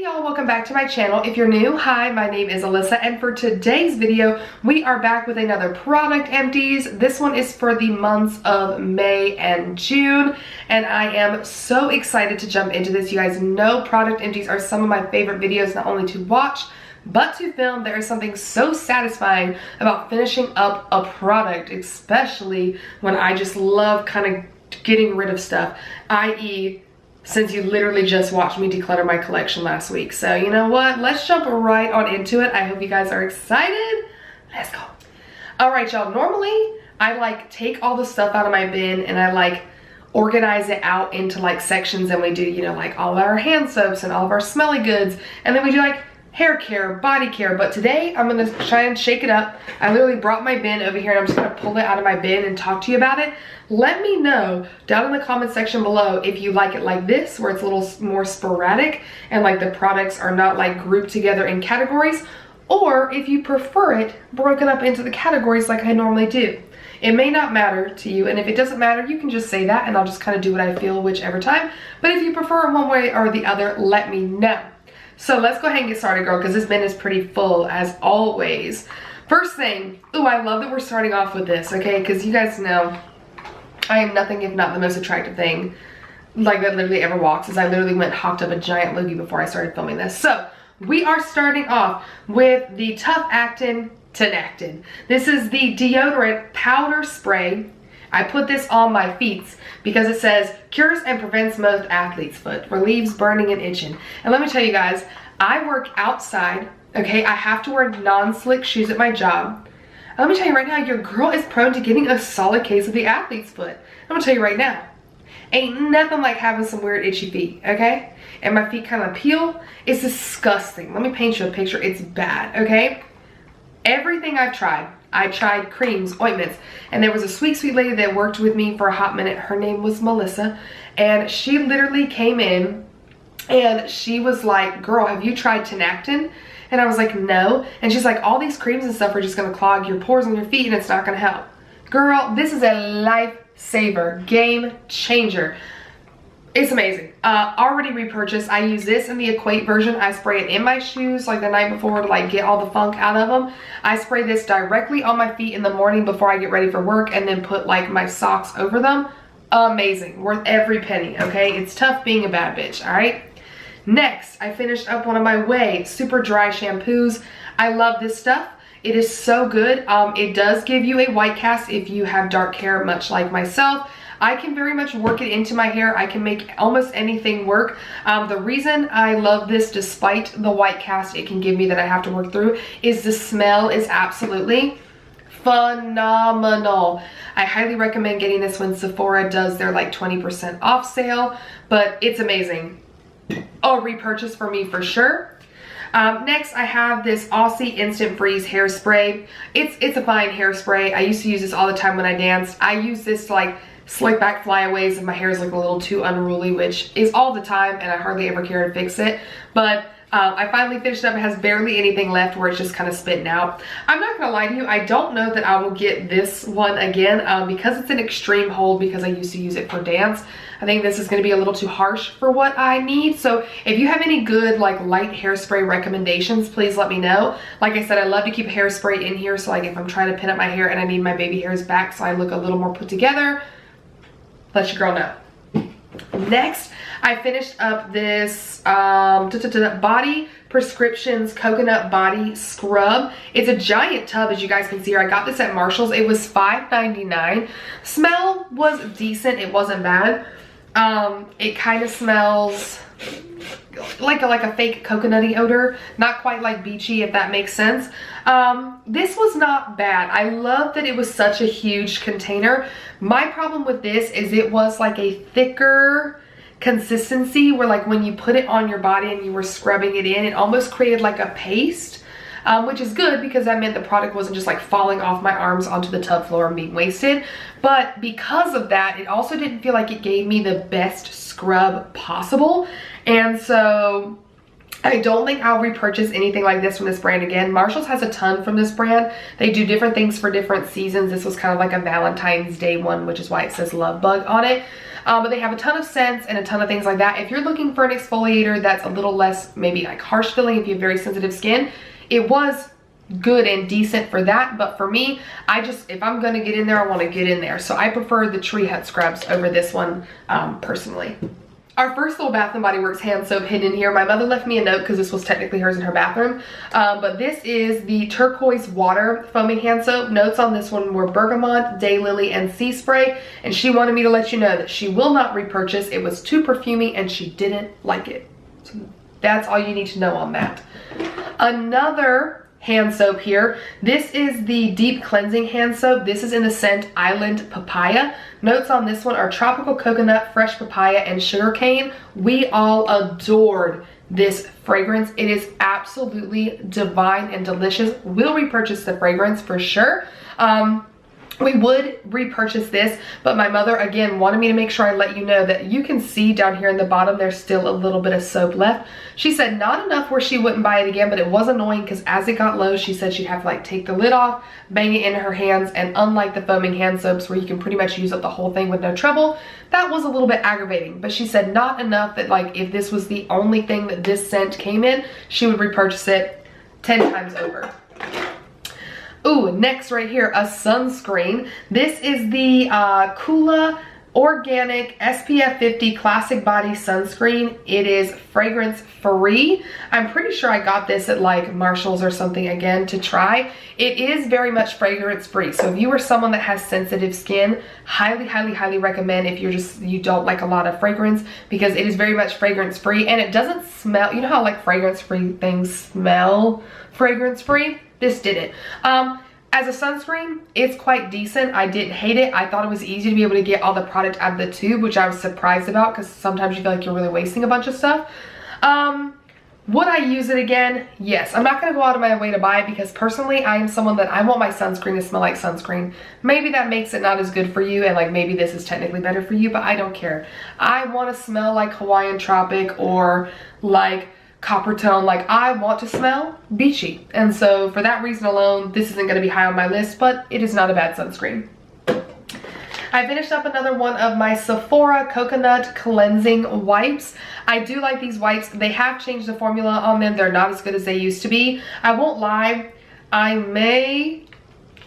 Hey y'all, welcome back to my channel. If you're new, hi, my name is Alyssa, and for today's video, we are back with another product empties. This one is for the months of May and June, and I am so excited to jump into this. You guys know product empties are some of my favorite videos, not only to watch, but to film. There is something so satisfying about finishing up a product, especially when I just love kind of getting rid of stuff, i.e., since you literally just watched me declutter my collection last week. So you know what? Let's jump right on into it. I hope you guys are excited. Let's go. All right, y'all. Normally, I like take all the stuff out of my bin and I like organize it out into like sections, and we do, you know, like all of our hand soaps and all of our smelly goods. And then we do like hair care, body care. But today I'm gonna try and shake it up. I literally brought my bin over here and I'm just gonna pull it out of my bin and talk to you about it. Let me know down in the comment section below if you like it like this, where it's a little more sporadic and like the products are not like grouped together in categories, or if you prefer it broken up into the categories like I normally do. It may not matter to you, and if it doesn't matter, you can just say that and I'll just kind of do what I feel whichever time. But if you prefer one way or the other, let me know. So let's go ahead and get started, girl, because this bin is pretty full as always. First thing, ooh, I love that we're starting off with this, okay? Because you guys know I am nothing if not the most attractive thing like that literally ever walks, as I literally went and hopped up a giant loogie before I started filming this. So we are starting off with the Tough Actin Tenactin. This is the deodorant powder spray. I put this on my feet because it says cures and prevents most athlete's foot, relieves burning and itching. And let me tell you guys, I work outside, okay? I have to wear non-slick shoes at my job. And let me tell you right now, your girl is prone to getting a solid case of the athlete's foot. I'm gonna tell you right now, ain't nothing like having some weird itchy feet, okay? And my feet kind of peel. It's disgusting. Let me paint you a picture. It's bad, okay? Everything I've tried, I tried creams, ointments, and there was a sweet, sweet lady that worked with me for a hot minute. Her name was Melissa, and she literally came in and she was like, girl, have you tried Tenactin? And I was like, no. And she's like, all these creams and stuff are just gonna clog your pores on your feet and it's not gonna help. Girl, this is a lifesaver, game changer. It's amazing. Already repurchased. I use this in the Equate version. I spray it in my shoes like the night before to like get all the funk out of them. I spray this directly on my feet in the morning before I get ready for work, and then put like my socks over them. Amazing. Worth every penny, okay? It's tough being a bad bitch, all right? Next, I finished up one of my Way super dry shampoos. I love this stuff. It is so good. It does give you a white cast if you have dark hair, much like myself. I can very much work it into my hair. I can make almost anything work. The reason I love this, despite the white cast it can give me that I have to work through, is the smell is absolutely phenomenal. I highly recommend getting this when Sephora does their like 20% off sale, but it's amazing. A repurchase for me for sure. Next, I have this Aussie Instant Freeze hairspray. It's a fine hairspray. I used to use this all the time when I danced. I use this to like slick back flyaways if my hair is like a little too unruly, which is all the time, and I hardly ever care to fix it. But I finally finished it up. It has barely anything left where it's just kind of spitting out. I'm not gonna lie to you, I don't know that I will get this one again because it's an extreme hold, because I used to use it for dance. I think this is gonna be a little too harsh for what I need. So if you have any good like light hairspray recommendations, please let me know. Like I said, I love to keep hairspray in here, so like if I'm trying to pin up my hair and I need my baby hairs back so I look a little more put together, let your girl know. Next, I finished up this Body Prescriptions Coconut Body Scrub. It's a giant tub, as you guys can see here. I got this at Marshall's. It was $5.99. Smell was decent. It wasn't bad. It kind of smells like a fake coconutty odor, not quite like beachy, if that makes sense. This was not bad. I love that it was such a huge container. My problem with this is it was like a thicker consistency, where like when you put it on your body and you were scrubbing it in, it almost created like a paste, which is good because that meant the product wasn't just like falling off my arms onto the tub floor and being wasted. But because of that, it also didn't feel like it gave me the best scrub possible. And so I don't think I'll repurchase anything like this from this brand again. Marshall's has a ton from this brand. They do different things for different seasons. This was kind of like a Valentine's Day one, which is why it says Love Bug on it. But they have a ton of scents and a ton of things like that. If you're looking for an exfoliator that's a little less maybe like harsh feeling, if you have very sensitive skin, it was good and decent for that. But for me, if I'm gonna get in there, I want to get in there. So I prefer the Tree Hut scrubs over this one personally. Our first little Bath & Body Works hand soap hidden in here. My mother left me a note because this was technically hers in her bathroom. But this is the Turquoise Water Foaming Hand Soap. Notes on this one were bergamot, daylily, and sea spray. And she wanted me to let you know that she will not repurchase. It was too perfumey and she didn't like it. So that's all you need to know on that. Another hand soap here. This is the Deep Cleansing Hand Soap. This is in the scent Island Papaya. Notes on this one are tropical coconut, fresh papaya, and sugarcane. We all adored this fragrance. It is absolutely divine and delicious. We'll repurchase the fragrance for sure. We would repurchase this, but my mother again wanted me to make sure I let you know that you can see down here in the bottom there's still a little bit of soap left. She said not enough where she wouldn't buy it again, but it was annoying because as it got low, she said she'd have to like take the lid off, bang it in her hands, and unlike the foaming hand soaps where you can pretty much use up the whole thing with no trouble, that was a little bit aggravating. But she said not enough that like if this was the only thing that this scent came in, she would repurchase it 10 times over. Ooh, next right here, a sunscreen. This is the Kula Organic SPF 50 Classic Body Sunscreen. It is fragrance free. I'm pretty sure I got this at like Marshall's or something again to try. It is very much fragrance free. So if you are someone that has sensitive skin, highly, highly, highly recommend if you don't like a lot of fragrance, because it is very much fragrance free and it doesn't smell, you know how like fragrance free things smell fragrance free? This didn't. As a sunscreen, it's quite decent. I didn't hate it. I thought it was easy to be able to get all the product out of the tube, which I was surprised about because sometimes you feel like you're really wasting a bunch of stuff. Would I use it again? Yes. I'm not going to go out of my way to buy it because personally I am someone that I want my sunscreen to smell like sunscreen. Maybe that makes it not as good for you and like maybe this is technically better for you, but I don't care. I want to smell like Hawaiian Tropic or like copper tone. Like I want to smell beachy, and so for that reason alone this isn't going to be high on my list, but it is not a bad sunscreen. I finished up another one of my Sephora coconut cleansing wipes. I do like these wipes. They have changed the formula on them. They're not as good as they used to be. I won't lie, I may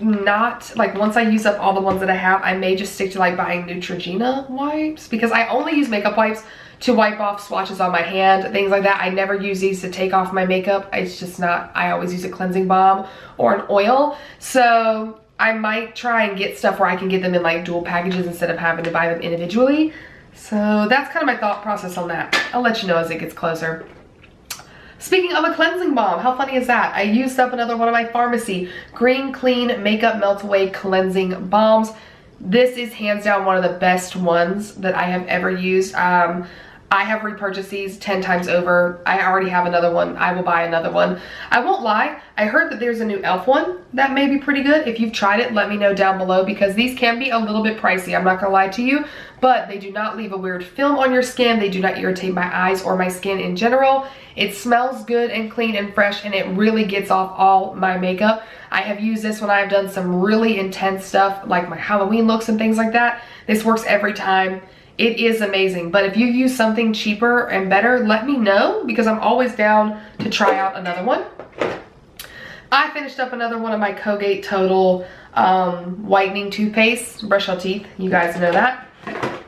not, like once I use up all the ones that I have, I may just stick to like buying Neutrogena wipes because I only use makeup wipes to wipe off swatches on my hand, things like that. I never use these to take off my makeup. It's just not, I always use a cleansing balm or an oil. So I might try and get stuff where I can get them in like dual packages instead of having to buy them individually. So that's kind of my thought process on that. I'll let you know as it gets closer. Speaking of a cleansing balm, how funny is that? I used up another one of my Farmacy Green Clean Makeup Melt Away Cleansing Balms. This is hands down one of the best ones that I have ever used. I have repurchased these 10 times over. I already have another one. I will buy another one. I won't lie, I heard that there's a new e.l.f. one that may be pretty good. If you've tried it, let me know down below because these can be a little bit pricey. I'm not gonna lie to you, but they do not leave a weird film on your skin. They do not irritate my eyes or my skin in general. It smells good and clean and fresh, and it really gets off all my makeup. I have used this when I've done some really intense stuff like my Halloween looks and things like that. This works every time. It is amazing, but if you use something cheaper and better, let me know because I'm always down to try out another one. I finished up another one of my Colegate Total whitening toothpaste. Brush your teeth, you guys know that.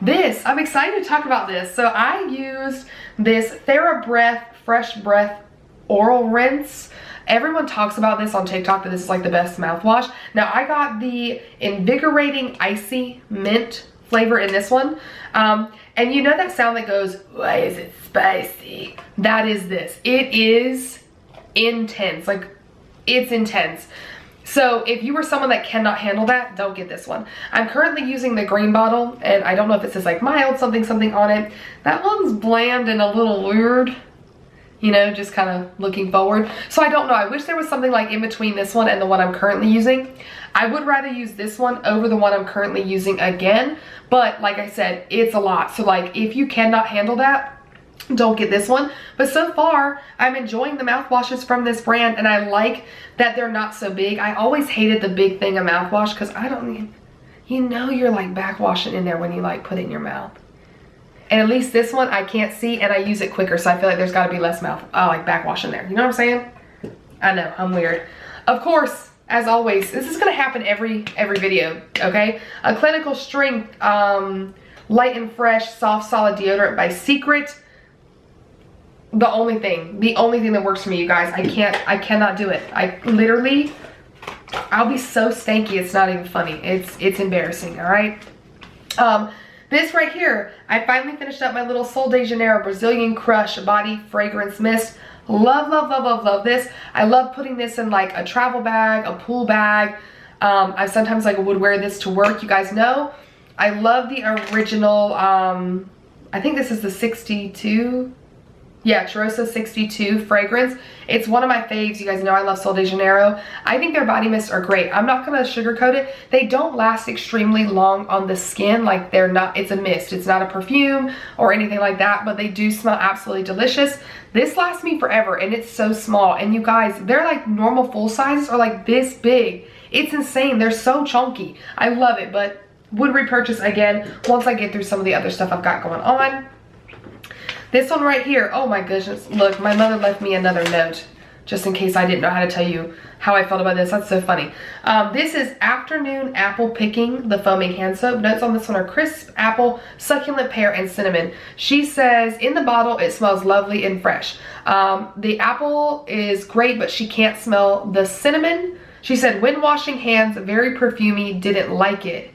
This, I'm excited to talk about this. So I used this TheraBreath Fresh Breath Oral Rinse. Everyone talks about this on TikTok that this is like the best mouthwash. Now I got the Invigorating Icy Mint flavor in this one. And you know that sound that goes, why is it spicy? That is this. It is intense. Like, it's intense. So if you were someone that cannot handle that, don't get this one. I'm currently using the green bottle, and I don't know if it says like mild something something on it. That one's bland and a little weird. You know, just kind of looking forward. So I don't know. I wish there was something like in between this one and the one I'm currently using. I would rather use this one over the one I'm currently using again. But like I said, it's a lot. So like if you cannot handle that, don't get this one. But so far, I'm enjoying the mouthwashes from this brand. And I like that they're not so big. I always hated the big thing of mouthwash because I don't, you know, you're like backwashing in there when you like put it in your mouth. And at least this one I can't see, and I use it quicker, so I feel like there's gotta be less mouth, like backwash in there. You know what I'm saying? I know, I'm weird. Of course, as always, this is gonna happen every video, okay? A clinical strength, light and fresh, soft, solid deodorant by Secret. The only thing that works for me, you guys. I cannot do it. I'll be so stanky, it's not even funny. It's embarrassing, all right? This right here, I finally finished up my little Sol de Janeiro Brazilian Crush Body Fragrance Mist. Love, love, love, love, love this. I love putting this in like a travel bag, a pool bag. I sometimes like would wear this to work. You guys know, I love the original, I think this is the 62. Yeah, Cheirosa 62 fragrance. It's one of my faves. You guys know I love Sol de Janeiro. I think their body mists are great. I'm not gonna sugarcoat it. They don't last extremely long on the skin. Like they're not, it's a mist. It's not a perfume or anything like that, but they do smell absolutely delicious. This lasts me forever, and it's so small. And you guys, they're like normal full sizes are like this big. It's insane. They're so chunky. I love it, but would repurchase again once I get through some of the other stuff I've got going on. This one right here, oh my goodness, look, my mother left me another note just in case I didn't know how to tell you how I felt about this. That's so funny. This is Afternoon Apple Picking, the foaming hand soap. Notes on this one are crisp apple, succulent pear, and cinnamon. She says in the bottle it smells lovely and fresh. The apple is great, but she can't smell the cinnamon. She said when washing hands, very perfumey, didn't like it.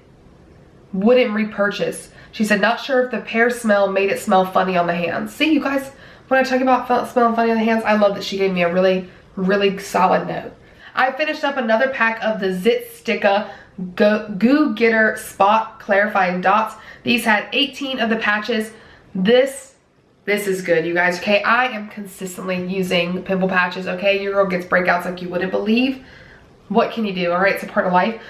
Wouldn't repurchase. She said, not sure if the pear smell made it smell funny on the hands. See, you guys, when I talk about smelling funny on the hands, I love that she gave me a really, really solid note. I finished up another pack of the Zitsticka Goo Getter Spot Clarifying Dots. These had 18 of the patches. This is good, you guys, okay? I am consistently using pimple patches, okay? Your girl gets breakouts like you wouldn't believe. What can you do, all right? It's a part of life.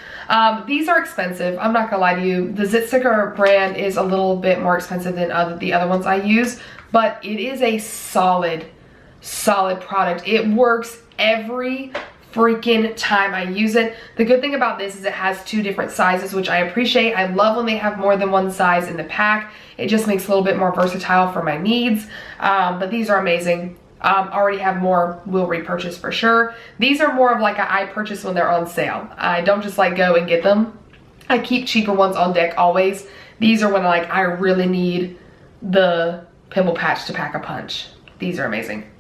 These are expensive. I'm not gonna lie to you. The Zitsticka brand is a little bit more expensive than the other ones I use, but it is a solid product. It works every freaking time I use it. The good thing about this is it has 2 different sizes, which I appreciate. I love when they have more than one size in the pack. It just makes it a little bit more versatile for my needs. But these are amazing. Already have more, will repurchase for sure. These are more of like I purchase when they're on sale. I don't just like go and get them. I keep cheaper ones on deck always. These are when like I really need the pimple patch to pack a punch. These are amazing.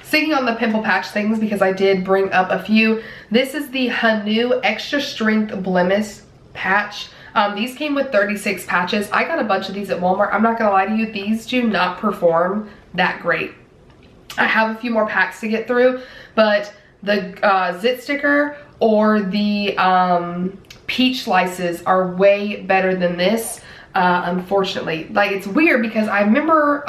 Sticking on the pimple patch things, because I did bring up a few. This is the Hanhoo Extra Strength Blemish Patch. These came with 36 patches. I got a bunch of these at Walmart. I'm not gonna lie to you, these do not perform that great. I have a few more packs to get through, but the Zitsticka or the peach slices are way better than this, unfortunately. Like, it's weird because I remember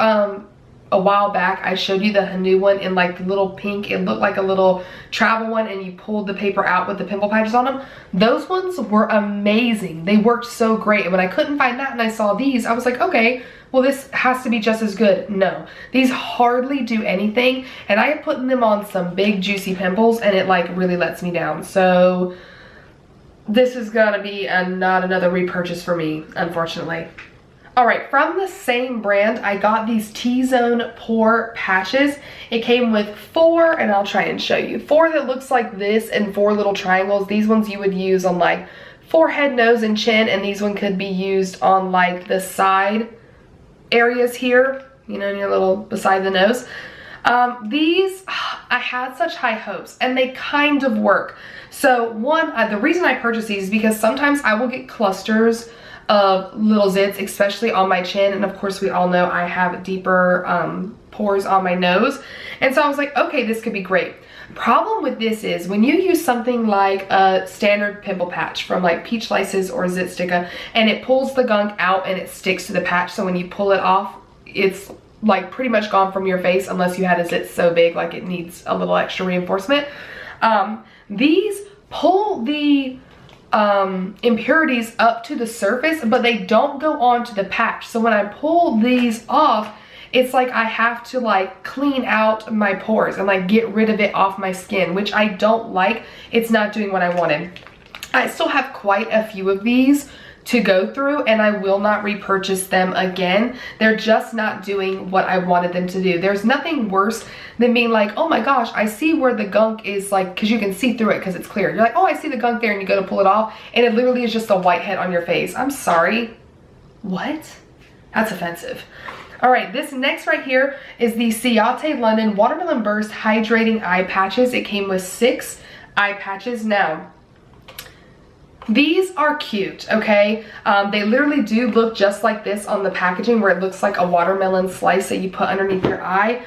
a while back I showed you the Hanhoo one in like the little pink. It looked like a little travel one, and you pulled the paper out with the pimple patches on them. Those ones were amazing. They worked so great, and when I couldn't find that and I saw these, I was like, okay, well, this has to be just as good. No, these hardly do anything, and I have put them on some big juicy pimples, and it like really lets me down. So this is gonna be not another repurchase for me, unfortunately. All right, from the same brand, I got these Tzone Pore patches. It came with 4, and I'll try and show you. 4 that looks like this and 4 little triangles. These ones you would use on like forehead, nose, and chin, and these one could be used on like the side areas here, you know, near little beside the nose. These, I had such high hopes, and they kind of work. So one, the reason I purchase these is because sometimes I will get clusters of little zits, especially on my chin, and of course we all know I have deeper pores on my nose, and so I was like, okay, this could be great. Problem with this is when you use something like a standard pimple patch from like Peach Slices or Zitsticka, and it pulls the gunk out and it sticks to the patch, so when you pull it off, it's like pretty much gone from your face unless you had a zit so big like it needs a little extra reinforcement. These pull the impurities up to the surface, but they don't go onto the patch. So when I pull these off, it's like I have to like clean out my pores and like get rid of it off my skin, which I don't like. It's not doing what I wanted. I still have quite a few of these to go through, and I will not repurchase them again. They're just not doing what I wanted them to do. There's nothing worse than being like, oh my gosh, I see where the gunk is, like, because you can see through it because it's clear. You're like, oh, I see the gunk there, and you go to pull it off, and it literally is just a whitehead on your face. I'm sorry. What? That's offensive. All right, this next right here is the Ciate London Watermelon Burst Hydrating Eye Patches. It came with 6 eye patches. Now, these are cute, okay? They literally do look just like this on the packaging, where it looks like a watermelon slice that you put underneath your eye,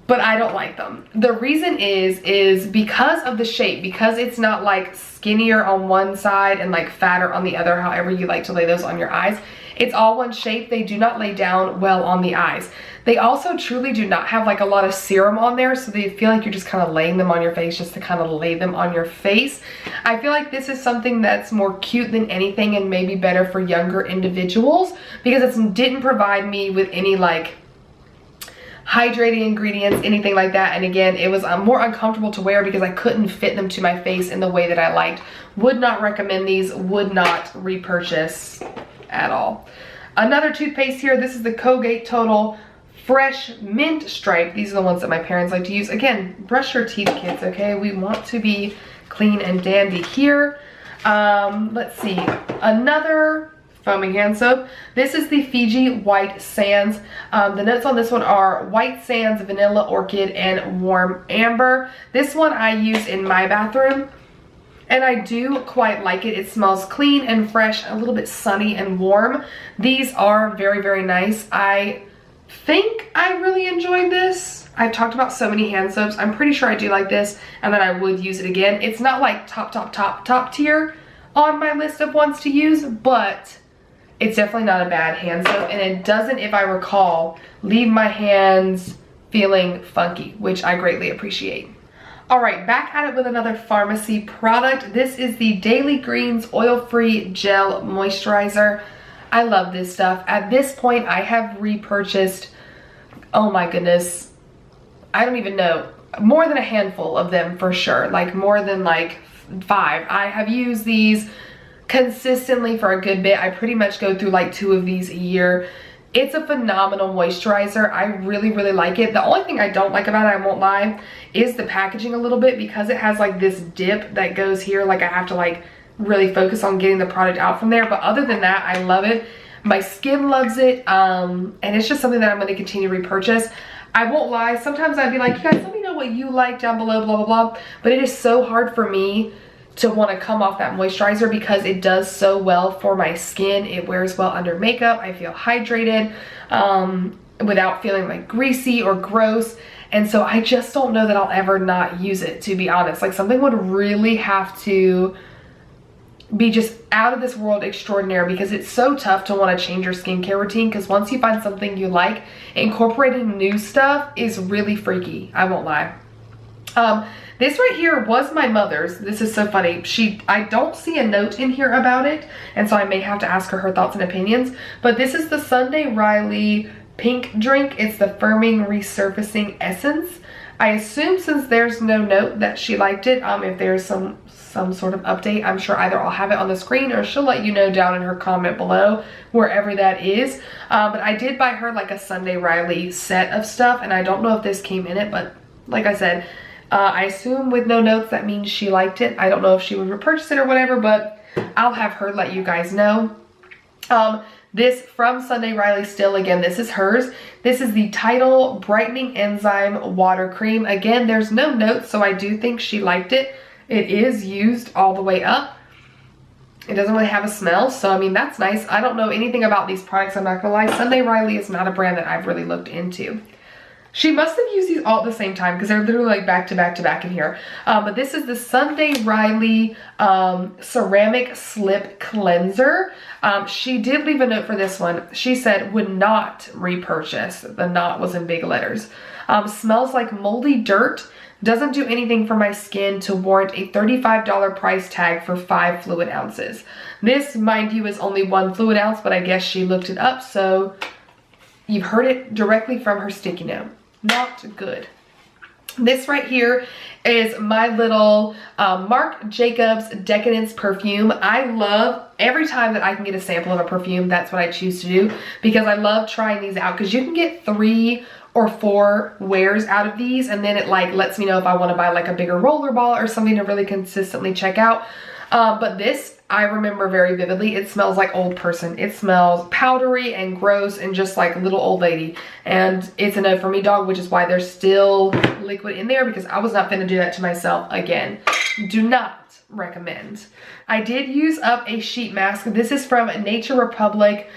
but I don't like them. The reason is because of the shape, because it's not like skinnier on one side and like fatter on the other, however you like to lay those on your eyes. It's all one shape. They do not lay down well on the eyes. They also truly do not have like a lot of serum on there, so they feel like you're just kind of laying them on your face just to kind of lay them on your face. I feel like this is something that's more cute than anything, and maybe better for younger individuals, because it didn't provide me with any like hydrating ingredients, anything like that. And again, it was more uncomfortable to wear because I couldn't fit them to my face in the way that I liked. Would not recommend these, would not repurchase at all. Another toothpaste here. This is the Colegate Total Fresh Mint Stripe. These are the ones that my parents like to use. Again, brush your teeth, kids, okay? We want to be clean and dandy here. Let's see. Another foaming hand soap. This is the Fiji White Sands. The notes on this one are white sands, vanilla orchid, and warm amber. This one I use in my bathroom, and I do quite like it. It smells clean and fresh, a little bit sunny and warm. These are very, very nice. I think I really enjoyed this. I've talked about so many hand soaps. I'm pretty sure I do like this, and that I would use it again. It's not like top tier on my list of ones to use, but it's definitely not a bad hand soap, and it doesn't, if I recall, leave my hands feeling funky, which I greatly appreciate. All right, back at it with another Farmacy product. This is the Daily Greens Oil-Free Gel Moisturizer. I love this stuff. At this point, I have repurchased, oh my goodness, I don't even know, more than a handful of them for sure, like more than like 5. I have used these consistently for a good bit. I pretty much go through like 2 of these a year. It's a phenomenal moisturizer. I really, really like it. The only thing I don't like about it, I won't lie, is the packaging a little bit, because it has like this dip that goes here. Like I have to like really focus on getting the product out from there. But other than that, I love it. My skin loves it. And it's just something that I'm going to continue to repurchase. I won't lie. Sometimes I'd be like, you guys, let me know what you like down below, blah, blah, blah. But it is so hard for me to want to come off that moisturizer, because it does so well for my skin. It wears well under makeup. I feel hydrated without feeling like greasy or gross. And so I just don't know that I'll ever not use it, to be honest. Like something would really have to be just out of this world extraordinary, because it's so tough to want to change your skincare routine, because once you find something you like, incorporating new stuff is really freaky. I won't lie. This right here was my mother's. This is so funny. I don't see a note in here about it, and so I may have to ask her thoughts and opinions. But this is the Sunday Riley Pink Drink. It's the Firming Resurfacing Essence. I assume since there's no note that she liked it. If there's some sort of update, I'm sure either I'll have it on the screen or she'll let you know down in her comment below, wherever that is. But I did buy her like a Sunday Riley set of stuff, and I don't know if this came in it, but like I said, I assume with no notes that means she liked it. I don't know if she would repurchase it or whatever, but I'll have her let you guys know. This from Sunday Riley still, again, this is hers. This is the Tidal Brightening Enzyme Water Cream. Again, there's no notes, so I do think she liked it. It is used all the way up. It doesn't really have a smell, so I mean, that's nice. I don't know anything about these products, I'm not gonna lie. Sunday Riley is not a brand that I've really looked into. She must have used these all at the same time, because they're literally like back to back to back in here. But this is the Sunday Riley Ceramic Slip Cleanser. She did leave a note for this one. She said, would not repurchase. The not was in big letters. Smells like moldy dirt. Doesn't do anything for my skin to warrant a $35 price tag for 5 fluid ounces. This, mind you, is only 1 fluid ounce, but I guess she looked it up, so you've heard it directly from her sticky note. Not good. This right here is my little Marc Jacobs Decadence perfume. I love every time that I can get a sample of a perfume, that's what I choose to do, because I love trying these out, because you can get 3 or 4 wears out of these, and then it like lets me know if I want to buy like a bigger roller ball or something to really consistently check out. But this I remember very vividly. It smells like old person. It smells powdery and gross and just like a little old lady. And it's a no for me, dog, which is why there's still liquid in there, because I was not gonna do that to myself again. Do not recommend. I did use up a sheet mask. This is from Nature Republic.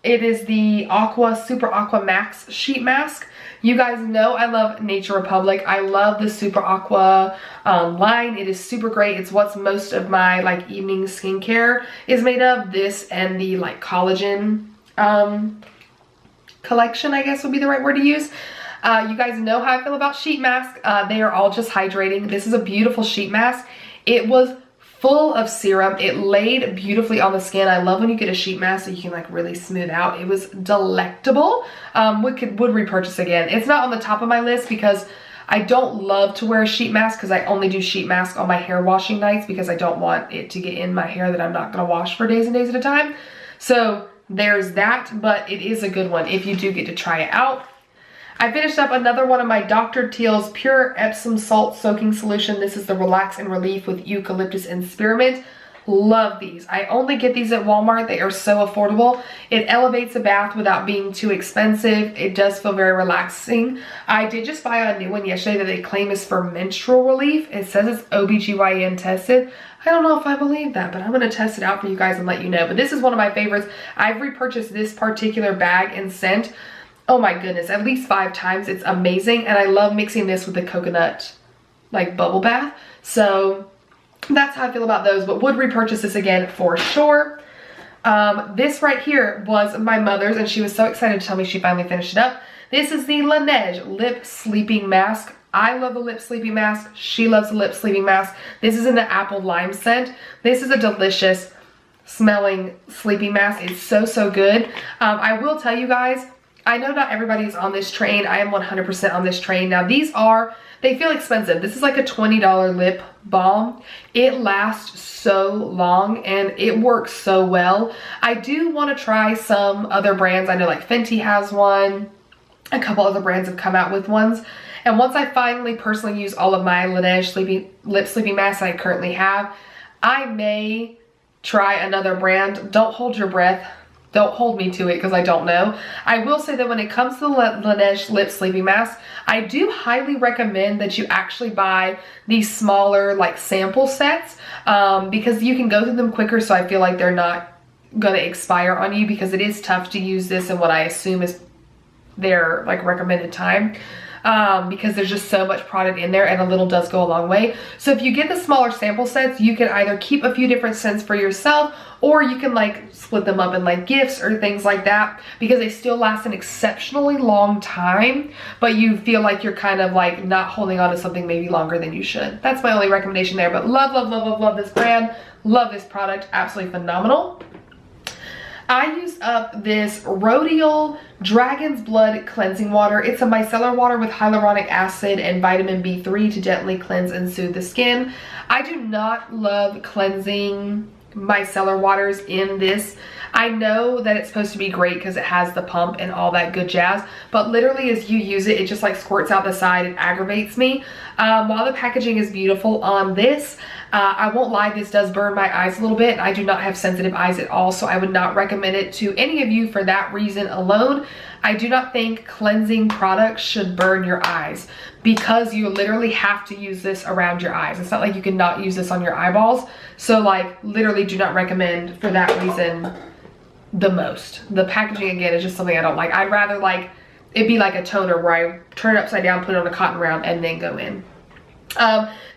It is the Aqua Super Aqua Max sheet mask. You guys know I love Nature Republic. I love the Super Aqua line. It is super great. It's what most of my like evening skincare is made of. This and the like collagen collection, I guess would be the right word to use. You guys know how I feel about sheet masks. They are all just hydrating. This is a beautiful sheet mask. It was full of serum. It laid beautifully on the skin. I love when you get a sheet mask that you can like really smooth out. It was delectable. Would repurchase again. It's not on the top of my list because I don't love to wear a sheet mask, because I only do sheet mask on my hair washing nights, because I don't want it to get in my hair that I'm not gonna wash for days and days at a time. So there's that, but it is a good one if you do get to try it out. I finished up another one of my Dr. Teals Pure Epsom Salt Soaking Solution. This is the Relax and Relief with Eucalyptus and Spearmint. Love these. I only get these at Walmart. They are so affordable. It elevates a bath without being too expensive. It does feel very relaxing. I did just buy a new one yesterday that they claim is for menstrual relief. It says it's OBGYN tested. I don't know if I believe that, but I'm going to test it out for you guys and let you know. But this is one of my favorites. I've repurchased this particular bag and scent, oh my goodness, at least 5 times. It's amazing. And I love mixing this with the coconut like bubble bath. So that's how I feel about those, but would repurchase this again for sure. This right here was my mother's, and she was so excited to tell me she finally finished it up. This is the Laneige Lip Sleeping Mask. I love the lip sleeping mask. She loves the lip sleeping mask. This is in the apple lime scent. This is a delicious smelling sleeping mask. It's so, so good. I will tell you guys, I know not everybody's on this train. I am 100% on this train. Now these are, they feel expensive. This is like a $20 lip balm. It lasts so long and it works so well. I do want to try some other brands. I know like Fenty has one. A couple other brands have come out with ones. And once I finally personally use all of my Laneige lip sleeping masks I currently have, I may try another brand. Don't hold your breath. Don't hold me to it, because I don't know. I will say that when it comes to the Laneige lip sleeping mask, I do highly recommend that you actually buy these smaller like sample sets, because you can go through them quicker. So I feel like they're not gonna expire on you, because it is tough to use this in what I assume is their like recommended time. Because there's just so much product in there, and a little does go a long way. So if you get the smaller sample sets, you can either keep a few different scents for yourself, or you can like split them up in like gifts or things like that, because they still last an exceptionally long time, but you feel like you're kind of like not holding on to something maybe longer than you should. That's my only recommendation there, but love, love, love, love, love this brand. Love this product, absolutely phenomenal. I used up this Rhodial Dragon's Blood Cleansing Water. It's a micellar water with hyaluronic acid and vitamin B3 to gently cleanse and soothe the skin. I do not love cleansing micellar waters in this. I know that it's supposed to be great because it has the pump and all that good jazz, but literally as you use it, it just like squirts out the side. It aggravates me. While the packaging is beautiful on this, I won't lie, this does burn my eyes a little bit. I do not have sensitive eyes at all, so I would not recommend it to any of you for that reason alone. I do not think cleansing products should burn your eyes, because you literally have to use this around your eyes. It's not like you can not use this on your eyeballs. So like literally do not recommend for that reason the most. The packaging again is just something I don't like. I'd rather like it be like a toner where I turn it upside down, put it on a cotton round, and then go in.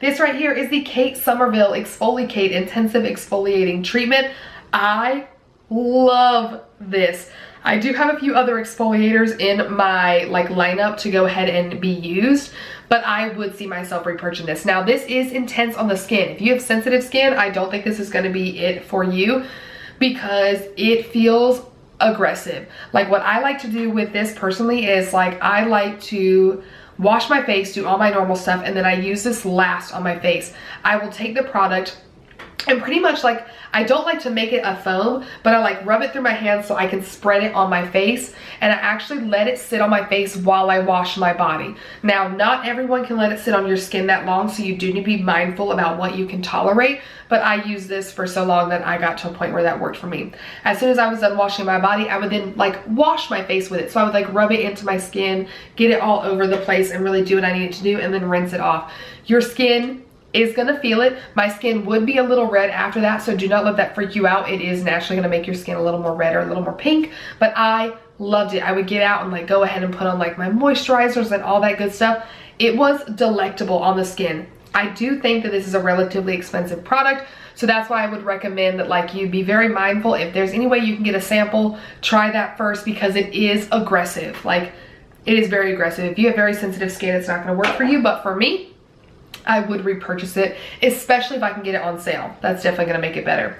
This right here is the Kate Summerville Exfolikate Intensive Exfoliating Treatment. I love this. I do have a few other exfoliators in my like lineup to go ahead and be used, but I would see myself repurchasing this. Now this is intense on the skin. If you have sensitive skin, I don't think this is going to be it for you, because it feels aggressive. Like what I like to do with this personally is like I like to wash my face, do all my normal stuff, and then I use this last on my face. I will take the product and pretty much like, I don't like to make it a foam, but I like rub it through my hands so I can spread it on my face, and I actually let it sit on my face while I wash my body. Now, not everyone can let it sit on your skin that long, so you do need to be mindful about what you can tolerate, but I used this for so long that I got to a point where that worked for me. As soon as I was done washing my body, I would then like wash my face with it. So I would like rub it into my skin, get it all over the place, and really do what I needed to do, and then rinse it off. Your skin is gonna feel it. My skin would be a little red after that, so do not let that freak you out. It is naturally gonna make your skin a little more red or a little more pink, but I loved it. I would get out and like go ahead and put on like my moisturizers and all that good stuff. It was delectable on the skin. I do think that this is a relatively expensive product, so that's why I would recommend that like you be very mindful. If there's any way you can get a sample, try that first, because it is aggressive. Like, it is very aggressive. If you have very sensitive skin, it's not gonna work for you, but for me, I would repurchase it, especially if I can get it on sale. That's definitely gonna make it better.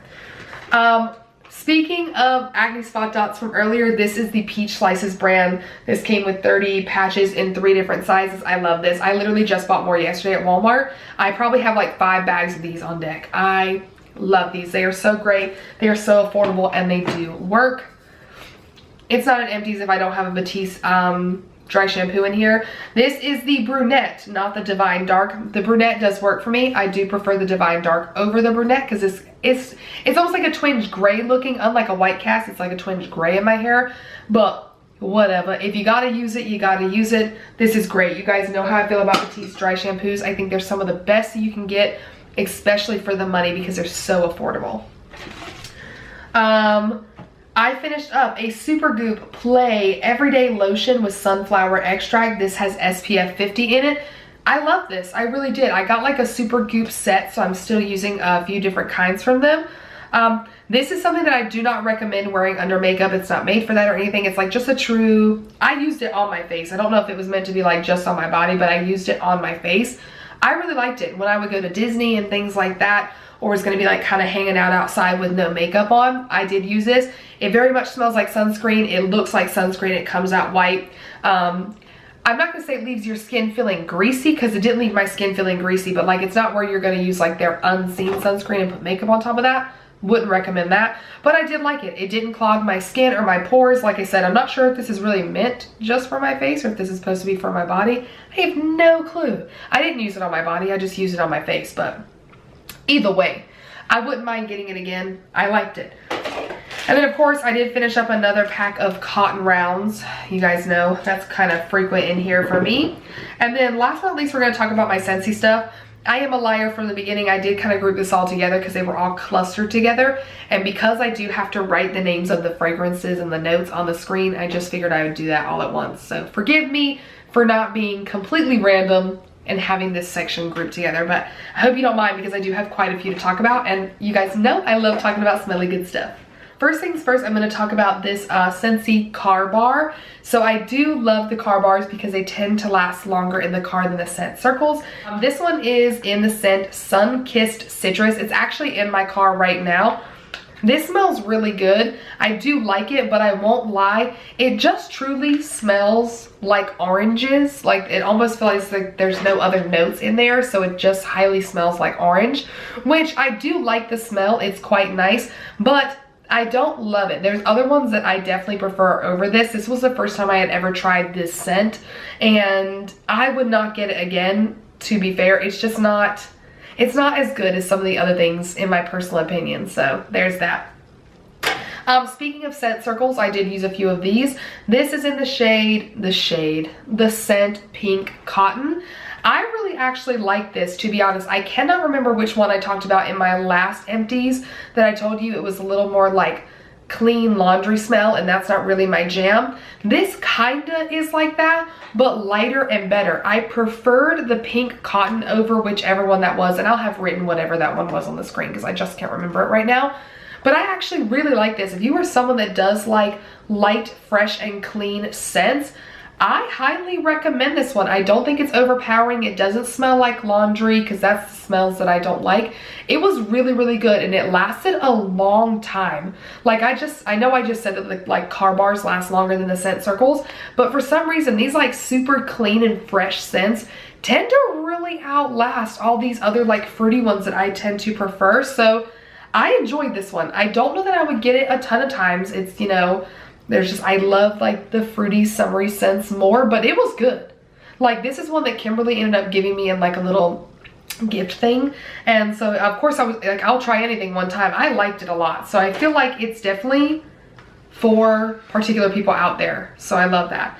Speaking of acne spot dots from earlier, this is the Peach Slices brand. This came with 30 patches in 3 different sizes. I love this. I literally just bought more yesterday at Walmart. I probably have like 5 bags of these on deck. I love these. They are so great. They are so affordable, and they do work. It's not an Empties if I don't have a Batiste dry shampoo in here. This is the brunette, not the divine dark. The brunette does work for me. I do prefer the divine dark over the brunette, because it's almost like a twinge gray looking, unlike a white cast. It's like a twinge gray in my hair, but whatever. If you gotta use it, you gotta use it. This is great. You guys know how I feel about Batiste dry shampoos. I think they're some of the best that you can get, especially for the money, because they're so affordable. I finished up a Supergoop Play Everyday Lotion with sunflower extract. This has SPF 50 in it. I love this. I really did. I got like a Supergoop set, so I'm still using a few different kinds from them. This is something that I do not recommend wearing under makeup. It's not made for that or anything. It's like just a true, I used it on my face. I don't know if it was meant to be like just on my body, but I used it on my face. I really liked it when I would go to Disney and things like that, or was gonna be like kind of hanging out outside with no makeup on. I did use this. It very much smells like sunscreen. It looks like sunscreen. It comes out white. I'm not gonna say it leaves your skin feeling greasy, because it didn't leave my skin feeling greasy, but like it's not where you're gonna use like their unseen sunscreen and put makeup on top of that. Wouldn't recommend that, but I did like it. It didn't clog my skin or my pores. Like I said, I'm not sure if this is really meant just for my face or if this is supposed to be for my body. I have no clue. I didn't use it on my body. I just used it on my face, but either way, I wouldn't mind getting it again. I liked it. And then of course I did finish up another pack of cotton rounds. You guys know that's kind of frequent in here for me. And then last but not least, we're gonna talk about my Scentsy stuff. I am a liar from the beginning. I did kind of group this all together because they were all clustered together. And because I do have to write the names of the fragrances and the notes on the screen, I just figured I would do that all at once. So forgive me for not being completely random and having this section grouped together, but I hope you don't mind, because I do have quite a few to talk about, and you guys know I love talking about smelly good stuff. First things first, I'm going to talk about this Scentsy car bar. So I do love the car bars because they tend to last longer in the car than the scent circles. This one is in the scent Sunkissed Citrus. It's actually in my car right now. This smells really good. I do like it, but I won't lie. It just truly smells like oranges. Like it almost feels like there's no other notes in there. So it just highly smells like orange, which I do like the smell. It's quite nice, but I don't love it. There's other ones that I definitely prefer over this. This was the first time I had ever tried this scent, and I would not get it again, to be fair. It's just not, it's not as good as some of the other things in my personal opinion. So there's that. Speaking of scent circles, I did use a few of these. This is in the scent Pink Cotton. I really actually like this, to be honest. I cannot remember which one I talked about in my last Empties that I told you it was a little more like clean laundry smell, and that's not really my jam. This kinda is like that, but lighter and better. I preferred the Pink Cotton over whichever one that was, and I'll have written whatever that one was on the screen because I just can't remember it right now. But I actually really like this. If you are someone that does like light, fresh, and clean scents, I highly recommend this one. I don't think it's overpowering. It doesn't smell like laundry because that's the smells that I don't like. It was really, really good and it lasted a long time. Like I know I just said that like car bars last longer than the scent circles, but for some reason these like super clean and fresh scents tend to really outlast all these other like fruity ones that I tend to prefer. So I enjoyed this one. I don't know that I would get it a ton of times. It's, you know, there's just, I love like the fruity summery scents more, but it was good. Like this is one that Kimberly ended up giving me in like a little gift thing. And so of course I was like, I'll try anything one time. I liked it a lot. So I feel like it's definitely for particular people out there. So I love that.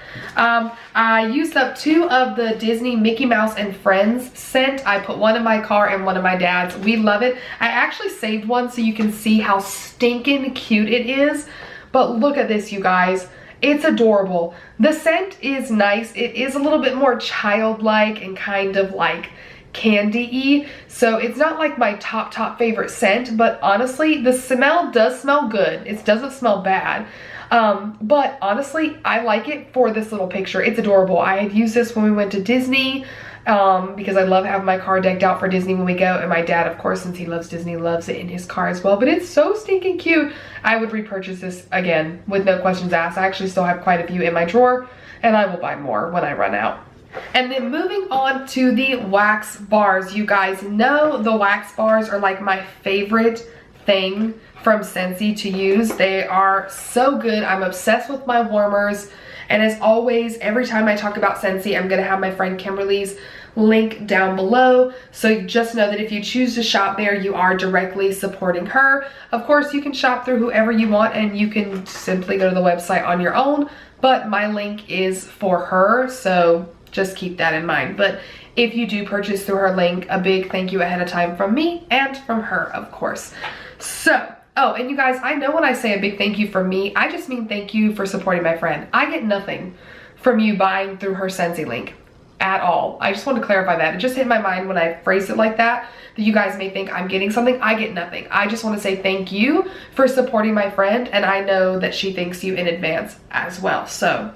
I used up 2 of the Disney Mickey Mouse and Friends scent. I put one in my car and one in my dad's. We love it. I actually saved one so you can see how stinking cute it is. But look at this, you guys. It's adorable. The scent is nice. It is a little bit more childlike and kind of like candy-y. So it's not like my top favorite scent, but honestly, the smell does smell good. It doesn't smell bad. But honestly, I like it for this little picture. It's adorable. I had used this when we went to Disney. Because I love having my car decked out for Disney when we go, and my dad, of course, since he loves Disney, loves it in his car as well. But it's so stinking cute. I would repurchase this again with no questions asked. I actually still have quite a few in my drawer, and I will buy more when I run out. And then moving on to the wax bars. You guys know the wax bars are like my favorite thing from Scentsy to use. They are so good. I'm obsessed with my warmers. And as always, every time I talk about Scentsy, I'm going to have my friend Kimberly's link down below. So just know that if you choose to shop there, you are directly supporting her. Of course, you can shop through whoever you want and you can simply go to the website on your own. But my link is for her, so just keep that in mind. But if you do purchase through her link, a big thank you ahead of time from me and from her, of course. So, oh, and you guys, I know when I say a big thank you from me, I just mean thank you for supporting my friend. I get nothing from you buying through her Scentsy link at all. I just want to clarify that. It just hit my mind when I phrased it like that you guys may think I'm getting something. I get nothing. I just want to say thank you for supporting my friend, and I know that she thanks you in advance as well. So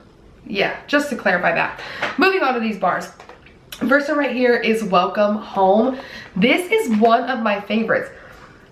yeah, just to clarify that. Moving on to these bars. First one right here is Welcome Home. This is one of my favorites.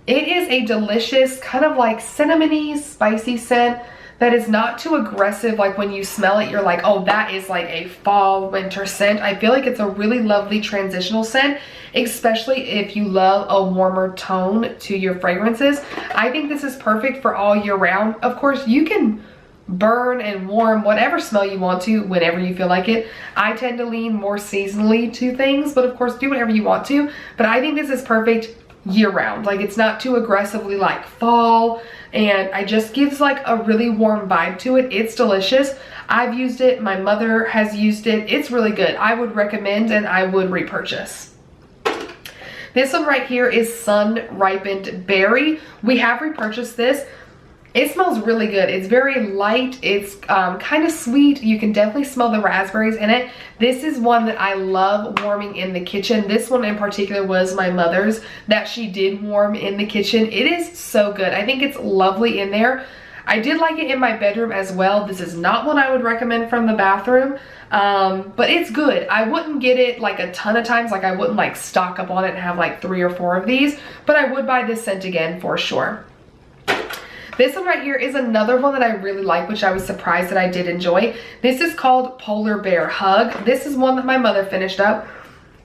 It is a delicious kind of like cinnamony, spicy scent that is not too aggressive. Like when you smell it, you're like, oh, that is like a fall winter scent. I feel like it's a really lovely transitional scent, especially if you love a warmer tone to your fragrances. I think this is perfect for all year round. Of course, you can burn and warm whatever smell you want to whenever you feel like it. I tend to lean more seasonally to things, but of course do whatever you want to. But I think this is perfect year round. Like it's not too aggressively like fall, and it just gives like a really warm vibe to it. It's delicious. I've used it. My mother has used it. It's really good. I would recommend and I would repurchase. This one right here is Sun Ripened Berry. We have repurchased this. It smells really good. It's very light. It's kind of sweet. You can definitely smell the raspberries in it. This is one that I love warming in the kitchen. This one in particular was my mother's that she did warm in the kitchen. It is so good. I think it's lovely in there. I did like it in my bedroom as well. This is not one I would recommend from the bathroom, but it's good. I wouldn't get it like a ton of times. Like I wouldn't like stock up on it and have like 3 or 4 of these, but I would buy this scent again for sure. This one right here is another one that I really like, which I was surprised that I did enjoy. This is called Polar Bear Hug. This is one that my mother finished up,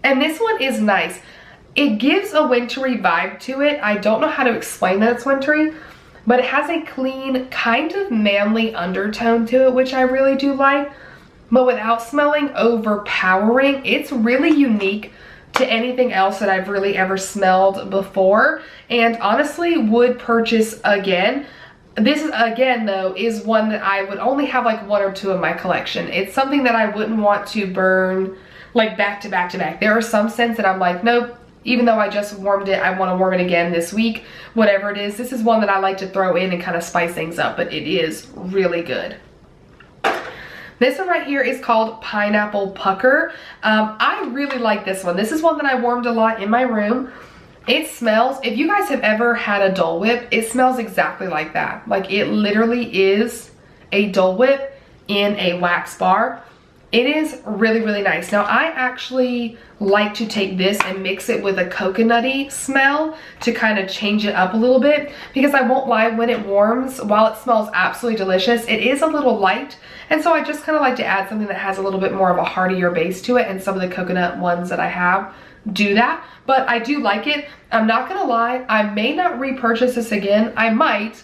and this one is nice. It gives a wintry vibe to it. I don't know how to explain that it's wintry, but it has a clean, kind of manly undertone to it, which I really do like, but without smelling overpowering. It's really unique to anything else that I've really ever smelled before, and honestly would purchase again. This is, again though, is one that I would only have like 1 or 2 in my collection. It's something that I wouldn't want to burn like back to back to back. There are some scents that I'm like, nope, even though I just warmed it, I want to warm it again this week, whatever it is. This is one that I like to throw in and kind of spice things up, but it is really good. This one right here is called Pineapple Pucker. I really like this one. This is one that I warmed a lot in my room. It smells, if you guys have ever had a Dole Whip, it smells exactly like that. Like it literally is a Dole Whip in a wax bar. It is really, really nice. Now, I actually like to take this and mix it with a coconutty smell to kind of change it up a little bit, because I won't lie, when it warms, while it smells absolutely delicious, it is a little light. And so I just kind of like to add something that has a little bit more of a heartier base to it, and some of the coconut ones that I have do that. But I do like it. I'm not gonna lie, I may not repurchase this again. I might,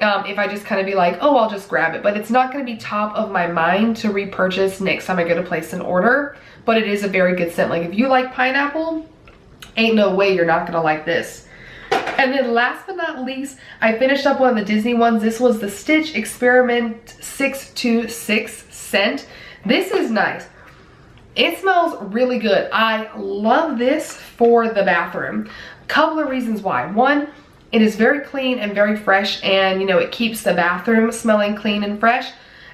if I just kind of be like, oh, I'll just grab it. But it's not going to be top of my mind to repurchase next time I go to place an order. But it is a very good scent. Like, if you like pineapple, ain't no way you're not going to like this. And then last but not least, I finished up one of the Disney ones. This was the Stitch Experiment 626 scent. This is nice. It smells really good. I love this for the bathroom. Couple of reasons why. One, it is very clean and very fresh, and you know, it keeps the bathroom smelling clean and fresh.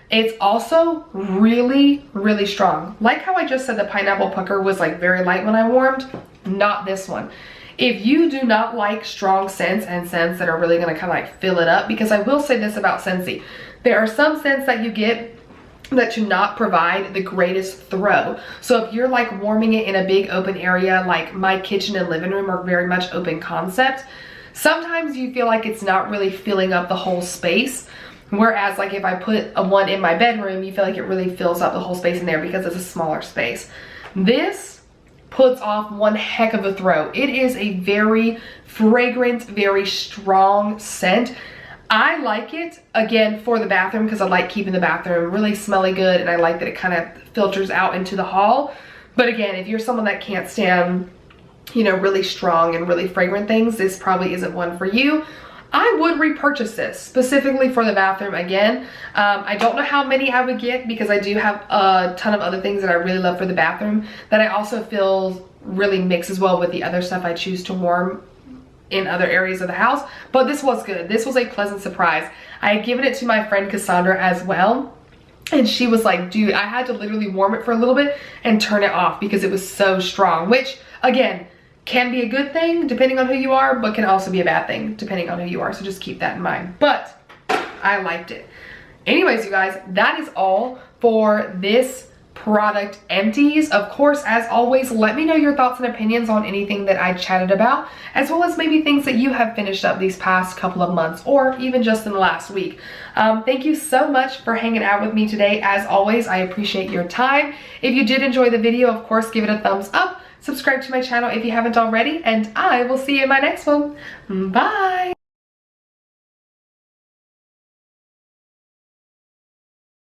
It's also really, really strong. Like how I just said the pineapple pucker was like very light when I warmed, not this one. If you do not like strong scents and scents that are really gonna kind of like fill it up, because I will say this about Scentsy, there are some scents that you get that do not provide the greatest throw. So if you're like warming it in a big open area, like my kitchen and living room are very much open concept, sometimes you feel like it's not really filling up the whole space. Whereas like if I put a one in my bedroom, you feel like it really fills up the whole space in there because it's a smaller space. This puts off one heck of a throw. It is a very fragrant, very strong scent. I like it, again, for the bathroom, because I like keeping the bathroom really smelly good, and I like that it kind of filters out into the hall. But again, if you're someone that can't stand, you know, really strong and really fragrant things, this probably isn't one for you. I would repurchase this specifically for the bathroom again. I don't know how many I would get, because I do have a ton of other things that I really love for the bathroom that I also feel really mixes well with the other stuff I choose to warm in other areas of the house. But this was good. This was a pleasant surprise. I had given it to my friend Cassandra as well, and she was like, dude, I had to literally warm it for a little bit and turn it off because it was so strong, which again, can be a good thing depending on who you are, but can also be a bad thing depending on who you are. So just keep that in mind. But I liked it. Anyways, you guys, that is all for this product Empties. Of course, as always, let me know your thoughts and opinions on anything that I chatted about, as well as maybe things that you have finished up these past couple of months, or even just in the last week. Thank you so much for hanging out with me today. As always, I appreciate your time. If you did enjoy the video, of course, give it a thumbs up. Subscribe to my channel if you haven't already, and I will see you in my next one. Bye!